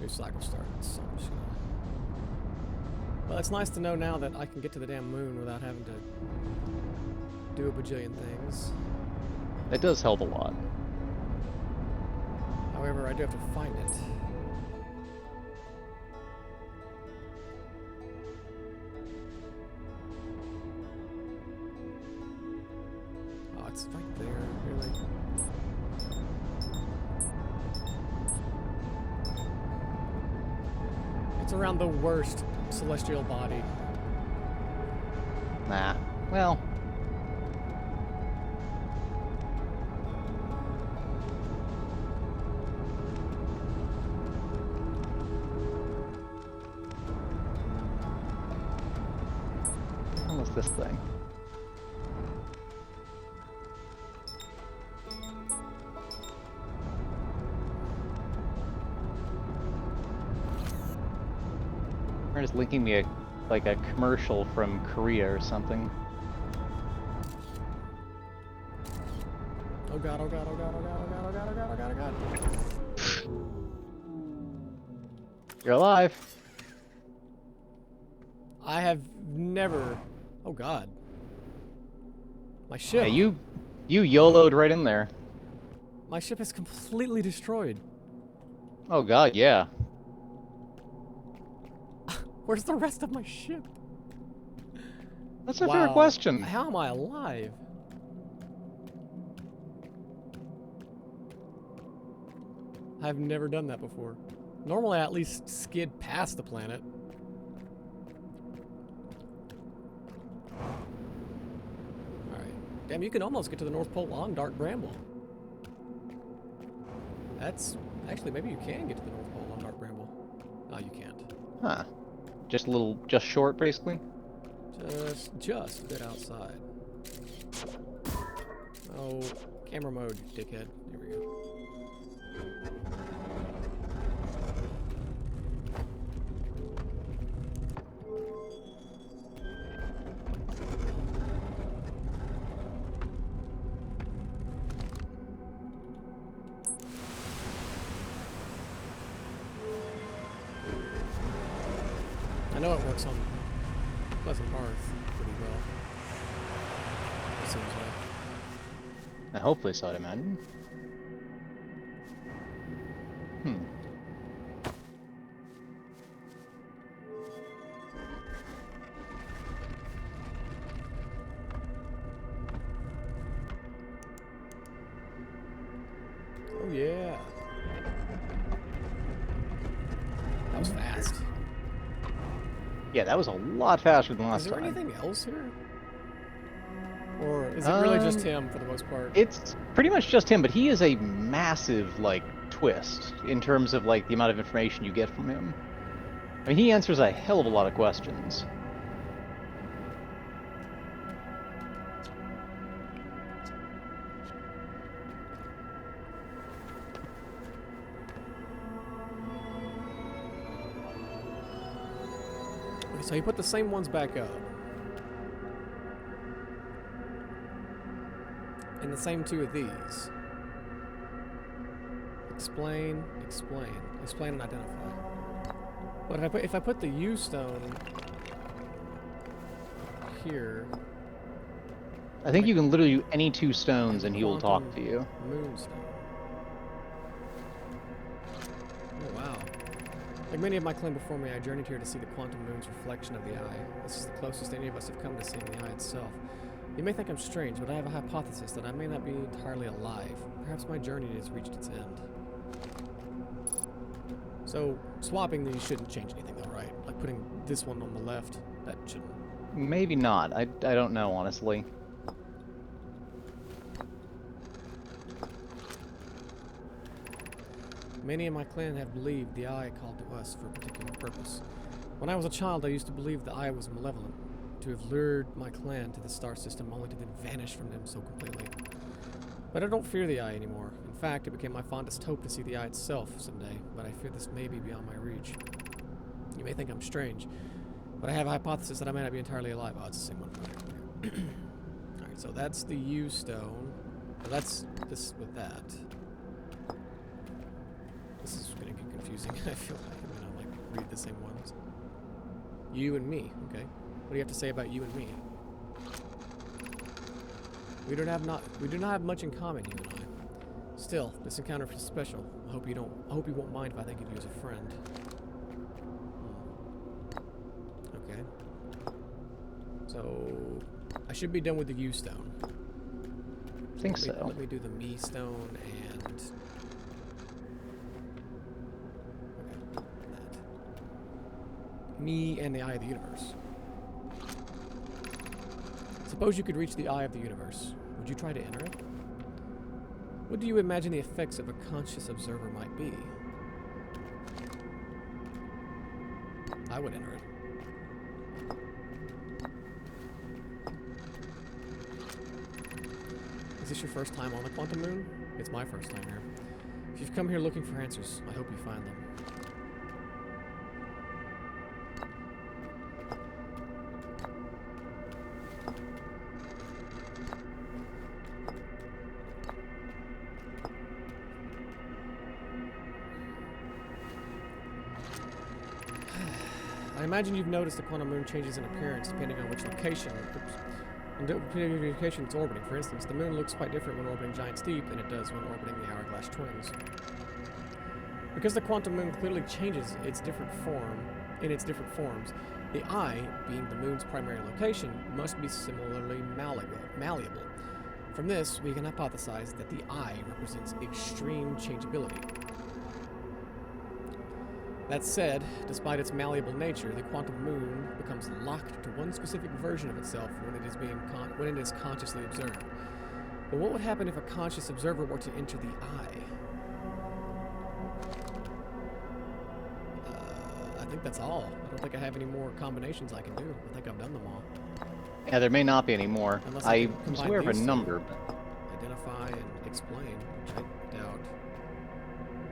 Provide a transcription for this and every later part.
New cycle started. So I'm just gonna... Well, it's nice to know now that I can get to the damn moon without having to do a bajillion things. That does help a lot. However, I do have to find it. Oh, it's right there, really. It's around the worst celestial body. Nah. Well. What was this thing? They're just linking me like a commercial from Korea or something. Oh god, oh god, oh god, oh god, oh god, oh god, oh god, oh god, oh god. You're alive. I have never... Oh god. My ship. Yeah, you YOLO'd right in there. My ship is completely destroyed. Oh god, yeah. Where's the rest of my ship? That's a fair question. How am I alive? I've never done that before. Normally I at least skid past the planet. Alright. Damn, you can almost get to the North Pole on Dark Bramble. That's... Actually, maybe you can get to the North Pole on Dark Bramble. No, you can't. Huh. Just short, basically? Just a bit outside. Oh, camera mode, you dickhead. There we go. I know it works on Pleasant Hearth pretty well. It seems like. And hopefully so, I'd imagine. Oh yeah. That was fast. Yeah, that was a lot faster than last Is there time. anything else here? Or is it really just him for the most part? It's pretty much just him, but he is a massive, like, twist in terms of, like, the amount of information you get from him. I mean, he answers a hell of a lot of questions. Okay, so you put the same ones back up. And the same two of these. Explain, explain. Explain and identify. But if I put the U stone here. I think you can literally do any two stones and he will talk to you. Moonstone. Oh wow. Like many of my clan before me, I journeyed here to see the quantum moon's reflection of the eye. This is the closest any of us have come to seeing the eye itself. You may think I'm strange, but I have a hypothesis that I may not be entirely alive. Perhaps my journey has reached its end. So, swapping these shouldn't change anything though, right? Like putting this one on the left, that shouldn't... Maybe not. I don't know, honestly. Many in my clan have believed the eye called to us for a particular purpose. When I was a child, I used to believe the eye was malevolent, to have lured my clan to the star system only to then vanish from them so completely. But I don't fear the eye anymore. In fact, it became my fondest hope to see the eye itself someday, but I fear this may be beyond my reach. You may think I'm strange, but I have a hypothesis that I may not be entirely alive. Oh, it's the same one. Alright, so that's the U stone. Well, that's this with that. This has gonna get confusing. I feel like I'm gonna like read the same ones. You and me, okay. What do you have to say about you and me? We do not have much in common, you and I. Still, this encounter is special. I hope you won't mind if I think of you as a friend. Okay. So I should be done with the U stone. I think so. Let me do the me stone and okay, that. Me and the eye of the universe. Suppose you could reach the eye of the universe. Would you try to enter it? What do you imagine the effects of a conscious observer might be? I would enter it. Is this your first time on the Quantum Moon? It's my first time here. If you've come here looking for answers, I hope you find them. I imagine you've noticed the Quantum Moon changes in appearance depending on which location. Depending on the location it's orbiting. For instance, the Moon looks quite different when orbiting Giant Steep than it does when orbiting the Hourglass Twins. Because the Quantum Moon clearly changes its different forms, the Eye, being the Moon's primary location, must be similarly malleable. From this, we can hypothesize that the Eye represents extreme changeability. That said, despite its malleable nature, the Quantum Moon becomes locked to one specific version of itself when it is consciously observed. But what would happen if a conscious observer were to enter the Eye? I think that's all. I don't think I have any more combinations I can do. I think I've done them all. Yeah, there may not be any more. Unless I can was combine aware of a these two. number, but Identify and explain, which I doubt.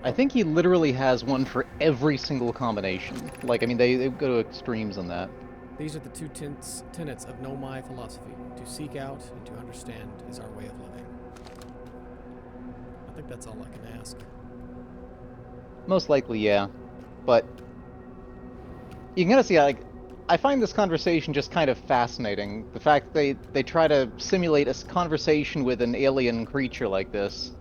I think he literally has one for every single combination. Like, I mean, they go to extremes on that. These are the two tenets of Nomai philosophy. To seek out and to understand is our way of living. I think that's all I can ask. Most likely, yeah. But you can kind of see, like, I find this conversation just kind of fascinating. The fact they try to simulate a conversation with an alien creature like this.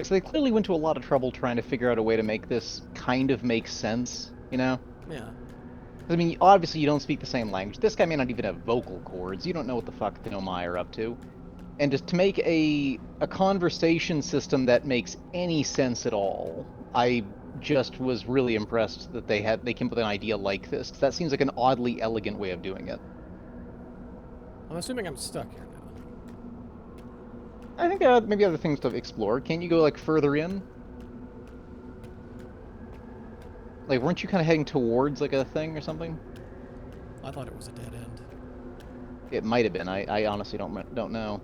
So they clearly went to a lot of trouble trying to figure out a way to make this kind of make sense, you know? Yeah. I mean, obviously you don't speak the same language. This guy may not even have vocal cords. You don't know what the fuck the Nomai are up to. And just to make a conversation system that makes any sense at all, I just was really impressed that they came up with an idea like this. 'Cause that seems like an oddly elegant way of doing it. I'm assuming I'm stuck here now. I think maybe other things to explore. Can't you go like further in? Like, weren't you kind of heading towards like a thing or something? I thought it was a dead end. It might have been. I honestly don't know.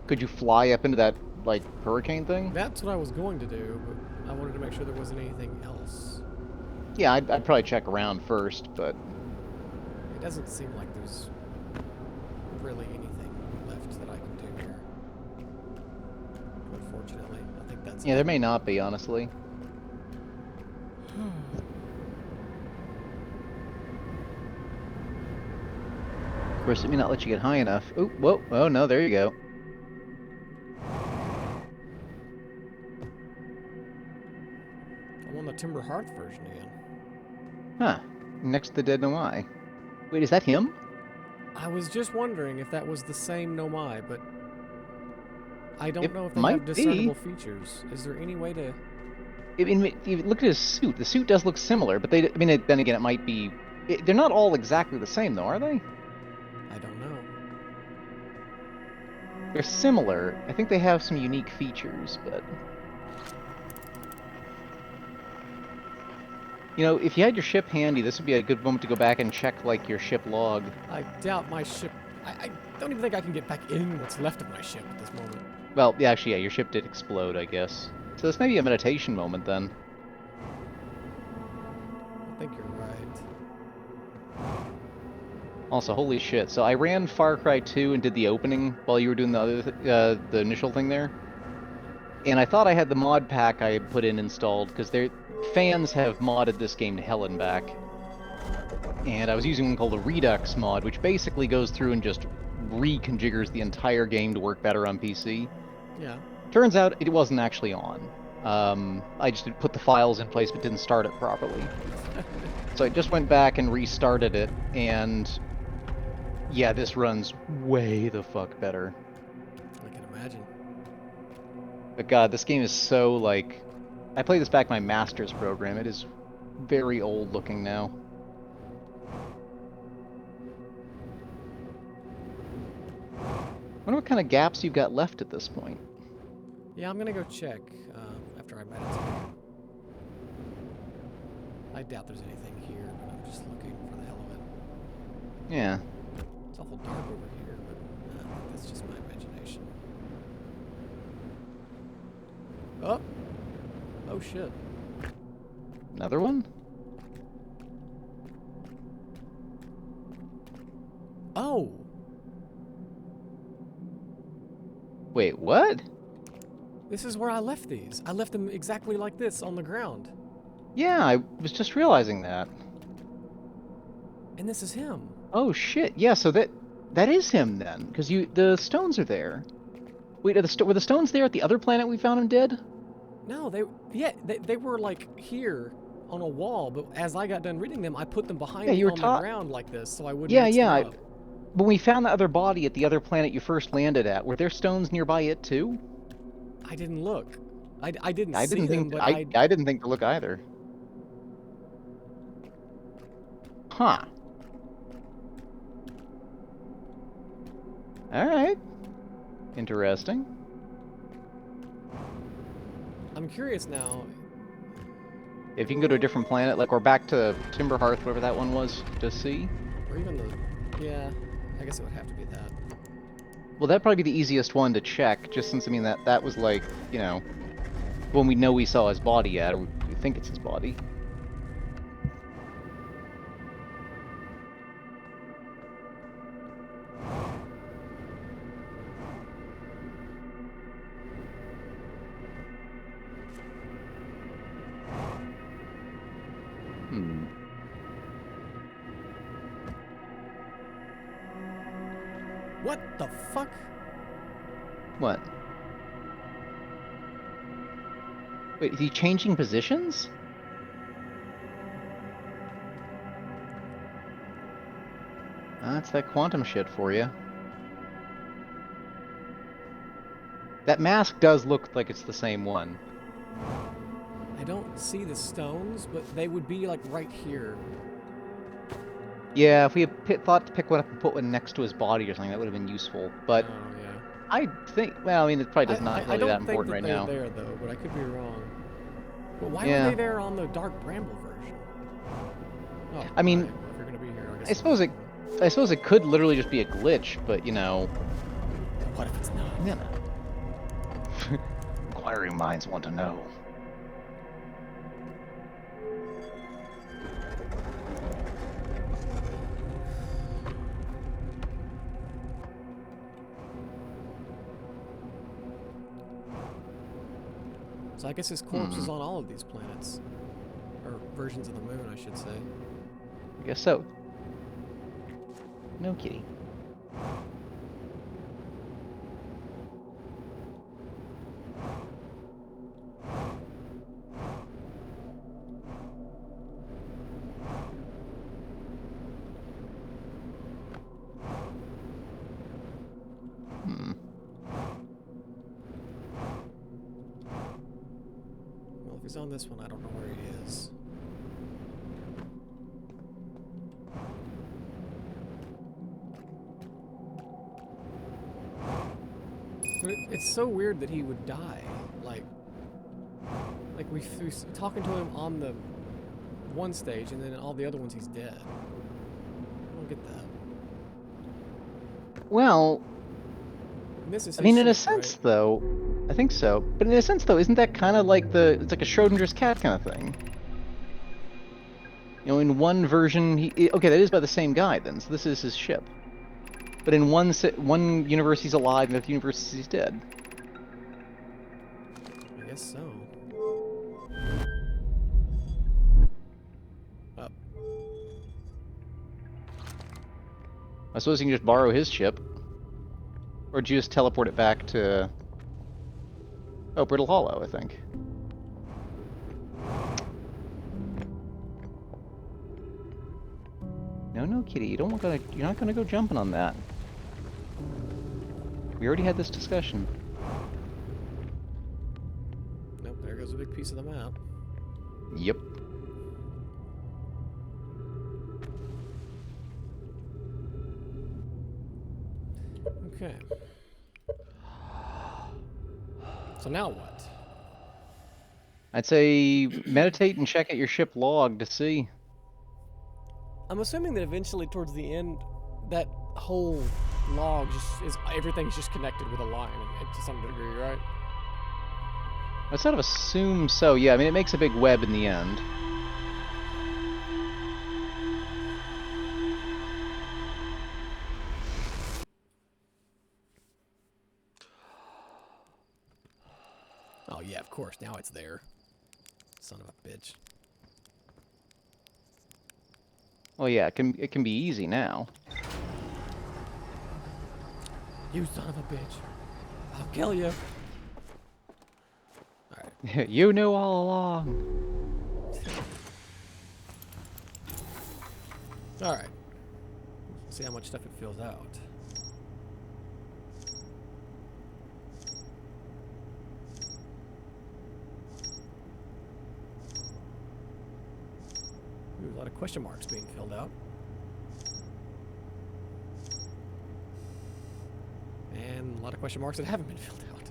Could you fly up into that like hurricane thing? That's what I was going to do, but I wanted to make sure there wasn't anything else. Yeah, I'd probably check around first, but It doesn't seem like there's really anything left that I can do here. Unfortunately, I think that's yeah, there may not be, honestly. Of course, it may not let you get high enough. Oh, whoa, oh no, there you go. I'm on the Timber Hearth version again. Huh. Next to the dead Nomai. Wait, is that him? I was just wondering if that was the same Nomai, but I don't It know if they might have discernible features. Is there any way to... I mean, if you look at his suit. The suit does look similar, but I mean, then again, it might be... They're not all exactly the same, though, are they? I don't know. They're similar. I think they have some unique features, but... You know, if you had your ship handy, this would be a good moment to go back and check, like, your ship log. I doubt my ship... I don't even think I can get back in what's left of my ship at this moment. Well, yeah, actually, yeah, your ship did explode, I guess. So this may be a meditation moment, then. I think you're right. Also, holy shit. So I ran Far Cry 2 and did the opening while you were doing the other, the initial thing there. And I thought I had the mod pack I had put in installed, because their fans have modded this game to hell and back. And I was using one called a Redux mod, which basically goes through and just reconfigures the entire game to work better on PC. Yeah. Turns out it wasn't actually on. I just put the files in place but didn't start it properly. So I just went back and restarted it, and yeah, this runs way the fuck better. I can imagine. But god, this game is so, like... I played this back in my master's program. It is very old looking now. I wonder what kind of gaps you've got left at this point. Yeah, I'm gonna go check after I meditate. I doubt there's anything here, but I'm just looking for the hell of it. Yeah. It's awful dark over here, but that's just my imagination. Oh! Oh shit. Another one? Oh! Wait, what? This is where I left these. I left them exactly like this on the ground. Yeah, I was just realizing that. And this is him. Oh shit, yeah, so that is him then, because the stones are there. Wait, were the stones there at the other planet we found him dead? No, they were like here on a wall, but as I got done reading them, I put them behind me on the ground like this, so I wouldn't mix them up. When we found the other body at the other planet you first landed at, were there stones nearby it too? I didn't look. I didn't I see didn't them, think but I didn't think to look either. Huh. Alright. Interesting. I'm curious now. If you can go to a different planet, like, or back to Timberhearth, whatever that one was, to see. Or even the... Yeah, I guess it would have to be that. Well, that'd probably be the easiest one to check, just since, I mean, that was like, you know, when we know we saw his body at, or we think it's his body. What the fuck? What? Wait, is he changing positions? That's that quantum shit for you. That mask does look like it's the same one. I don't see the stones, but they would be like right here. Yeah, if we had thought to pick one up and put one next to his body or something, that would have been useful. But Oh, yeah. I think, well, I mean, it probably does not really that important right now. I don't think that they're there, though, but I could be wrong. But why Yeah. were they there on the Dark Bramble version? Oh, I mean, if you're gonna be here, I suppose it could literally just be a glitch, but, you know... What if it's not? You know. Inquiring minds want to know. So I guess his corpse is on all of these planets. Or versions of the moon, I should say. I guess so. No kitty. Well, if he's on this one, I don't know where he is. But it's so weird that he would die. Like we talking to him on the one stage, and then in all the other ones he's dead. I don't get that. Well, And this is I mean, his in a ship, sense, right? though, I think so. But in a sense, though, isn't that kind of like it's like a Schrodinger's cat kind of thing? You know, in one version, okay, that is by the same guy then, so this is his ship. But in one universe he's alive, and the other universe he's dead. I guess so. Up. I suppose you can just borrow his ship. Or do you just teleport it back to... Oh, Brittle Hollow, I think. No, kitty, you're not gonna go jumping on that. We already had this discussion. Nope, there goes a big piece of the map. Yep. Okay. So now what? I'd say meditate and check out your ship log to see. I'm assuming that eventually, towards the end, that whole log just is everything's just connected with a line to some degree, right? I sort of assume so, yeah. I mean, it makes a big web in the end. Oh yeah, of course. Now it's there. Son of a bitch. Well, yeah, it can be easy now. You son of a bitch. I'll kill you. Alright. You knew all along. Alright. See how much stuff it fills out. Ooh, a lot of question marks being filled out. And a lot of question marks that haven't been filled out.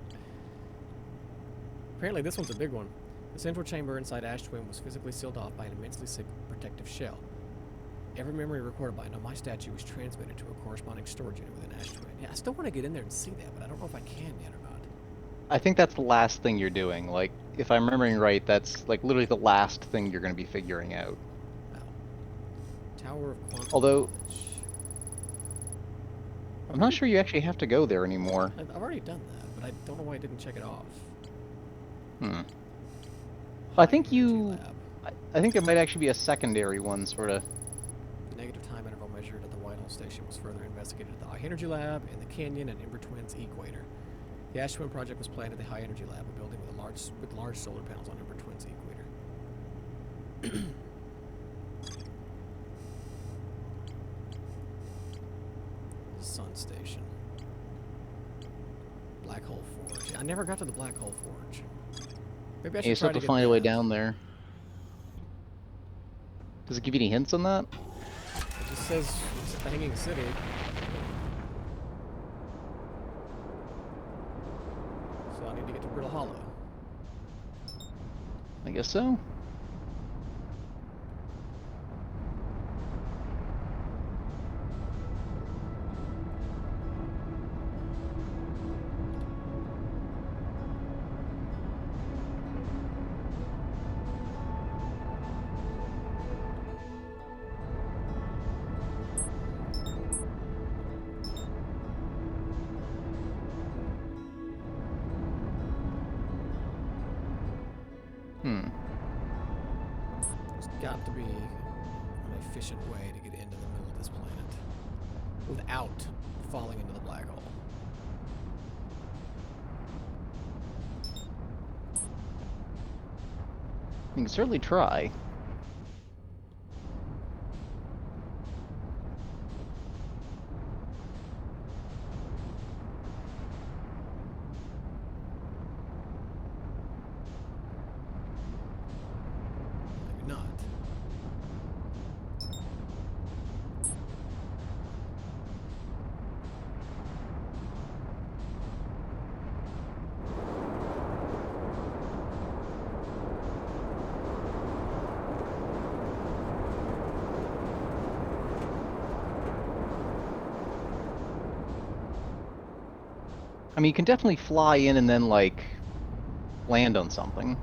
Apparently this one's a big one. The central chamber inside Ash Twin was physically sealed off by an immensely thick protective shell. Every memory recorded by Nomai statue was transmitted to a corresponding storage unit within Ash Twin. Yeah, I still want to get in there and see that, but I don't know if I can yet or not. I think that's the last thing you're doing. Like, if I'm remembering right, that's like literally the last thing you're going to be figuring out. Wow. Tower of Quantum Although, Knowledge. I'm not sure you actually have to go there anymore. I've already done that, but I don't know why I didn't check it off. I think you... Lab. I think there might actually be a secondary one, sort of. The negative time interval measured at the Whitehall Station was further investigated at the High Energy Lab and the Canyon and Ember Twins Equator. The Ash Twin project was planned at the High Energy Lab, a building with large solar panels on Ember Twins Equator. Sun Station. Black Hole Forge. I never got to the Black Hole Forge. Maybe I should You try still have to to get find a way that. down there. Does it give you any hints on that? It just says it's at the Hanging City. So I need to get to Brittle Hollow. I guess so. There's got to be an efficient way to get into the middle of this planet without falling into the black hole. You can certainly try. Maybe not. I mean, you can definitely fly in and then, like, land on something.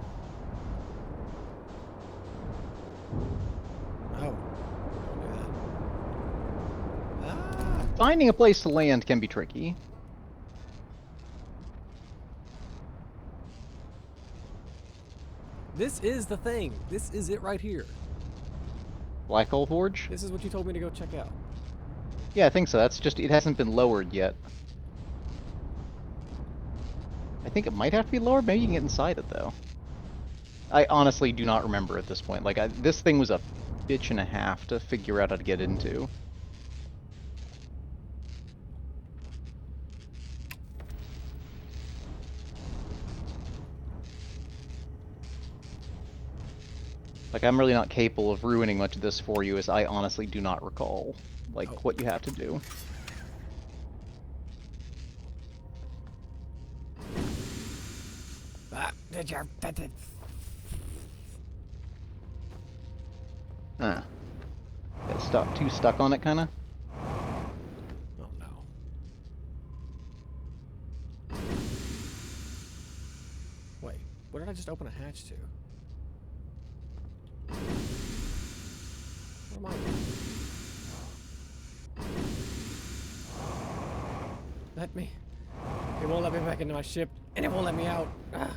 finding a place to land can be tricky. This is the thing. This is it right here. Black Hole Forge? This is what you told me to go check out. Yeah, I think so. That's just, it hasn't been lowered yet. I think it might have to be lowered. Maybe you can get inside it, though. I honestly do not remember at this point. Like, this thing was a bitch and a half to figure out how to get into. Like, I'm really not capable of ruining much of this for you, as I honestly do not recall, like, what you have to do. Did you... Got too stuck on it, kinda? Oh, no. Wait, where did I just open a hatch to? Where am I? Let me... It won't let me back into my ship, and it won't let me out. Ah.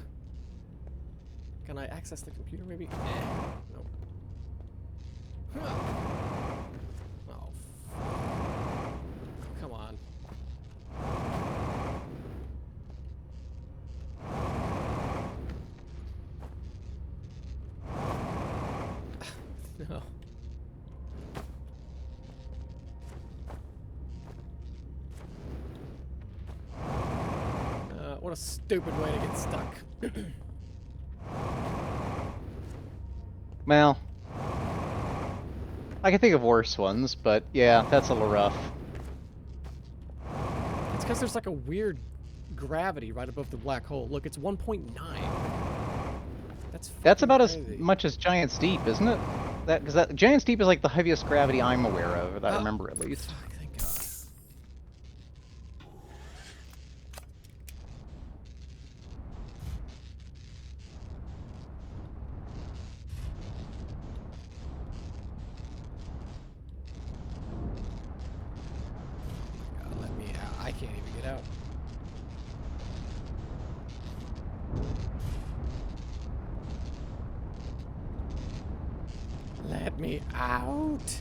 Can I access the computer, maybe? Nope. Oh, come on. No. What a stupid way to get stuck. Well, I can think of worse ones, but yeah, that's a little rough. It's because there's like a weird gravity right above the black hole. Look, it's 1.9. That's about crazy. as much as Giant's Deep, isn't it? Because Giant's Deep is like the heaviest gravity I'm aware of, that I remember at least. Fuck, thank God. Let me out. I can't even get out. Let me out.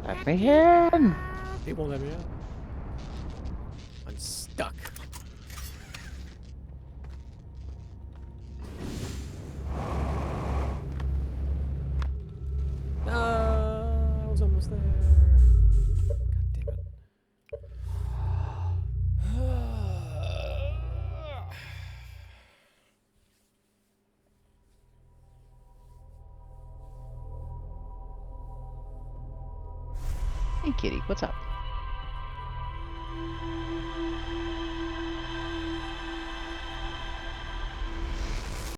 Let me in! It won't let me out. I'm stuck. I was almost there. God damn it. Hey kitty, what's up?